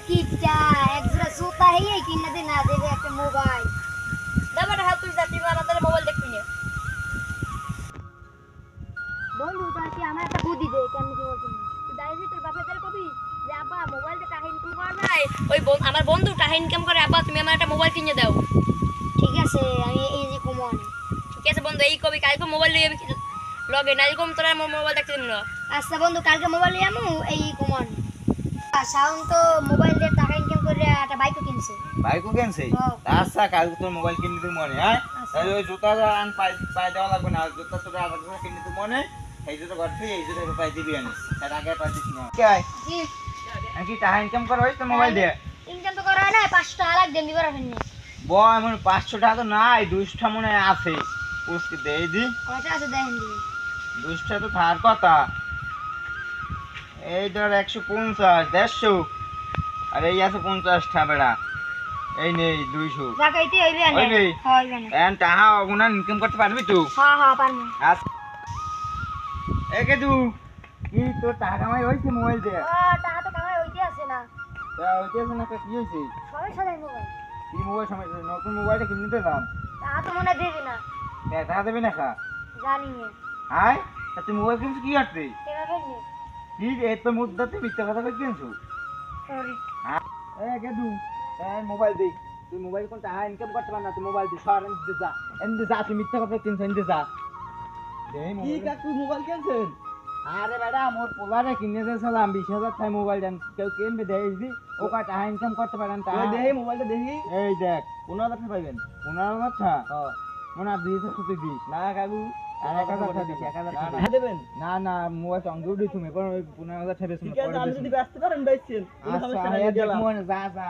কিটা একজোড়া জুতা হেই কিনা দে না দেবে একটা মোবাইল দাবার হাত তুই যাচ্ছি আমাদের মোবাইল দেখবি না বন্ধু তার কি আমার একটা বুদ্ধি দে কেমন কি বলছিস তুই দাইজি তোর বাপের কাছে কবি যে আব্বা মোবাইলটা টাকা ইনকাম করা নাই ওই আমার বন্ধু টাকা ইনকাম করে আব্বা তুমি আমার একটা মোবাইল কিনে দাও ঠিক আছে আমি এই যে কমন ঠিক আছে বন্ধু এই কবি কালকে মোবাইল নিয়ে লগে নাই কম তোর মোবাইল দেখতে দিন না আচ্ছা বন্ধু কালকে মোবাইল নিয়ে আমু এই কমন শাওন তো মোবাইল দিয়ে টাকা ইনকাম করে একটা বাইকও কিনছে বাইকও কিনছে হ্যাঁ। আচ্ছা কালকে তোর মোবাইল কিনে দিতে মনে হ্যাঁ তাহলে ওই জুতা আন পাই দেওয়া লাগবে না জুতা তোর আর কিনে দিতে মনে এই জুতো ঘরতে এই জুতো পাই দিবি আনিস তার আগে পাই দিস না কে জি কি টাকা ইনকাম করা হইছে মোবাইল দিয়ে ইনকাম তো করা হয় না 500 টাকা লাগ দেন দিবার ফেননি বয় এমন 500 টাকা তো নাই 200 টা মনে হয় আছে পুরস্কি দেই দি কয়টা আছে দেখেন দি 200 টা তো থার কথা এই ধর 150 150 আর এই আছে 50 টা বেড়া এই নেই 200 জাকাইতে হইবে না হইবে? হইবে না এন টাকা ওগুনা ইনকাম করতে পারবি তুই হ্যাঁ হ্যাঁ পারমু আচ্ছা একে তুই কি তোর টাকা কামাই হইছে মোবাইল দিয়ে টাকা তো কামাই হইতে আছে না তা হইতেছে না কি হইছে সমস্যা নাই মোবাইল কি মোবাইল সমস্যা নতুন মোবাইলটা কিনে নিতে দাম টাকা তো মনে দেবে না টাকা দেবে না খা জানি না হাই তা তুই মোবাইল কিনছিস কি করতে টাকা ফেলনি কি এত মুদ্দাতে মিথ্যা কথা কই কিনছু সরি একে তুই মোবাইল দে তুই মোবাইল কোন টাকা ইনকাম করতে পার না তুই মোবাইল দে সর এনে যা তুই মিথ্যা কথা কিনছ এনে যা দে কি কাকু মোবাইল কিনছেন? আরে বেটা মোর পোলারে কিনে দিয়েছিলাম 20,000 টাকা মোবাইল দেন কেউ কিনবে দেখিস দি ও কা টাকা ইনকাম করতে পারেন টাকা ওই দেখি মোবাইলটা দেখি এই দেখ 15,000 টাকা পাইবেন 15,000 টাকা হ্যাঁ মনে আর 2,000 টাকা দিস না কাকু আর 1,000 টাকা দিস 1,000 টাকা দিস। দেবেন না না মোবাইল সঙ্গে উঠি তুমি পর ওই 15,000 টাকা বেশ ঠিক আছে আমি যদি ব্যস্ত পারেন বেচছেন কোনো সমস্যা নাই আচ্ছা গেলাম মনে যা যা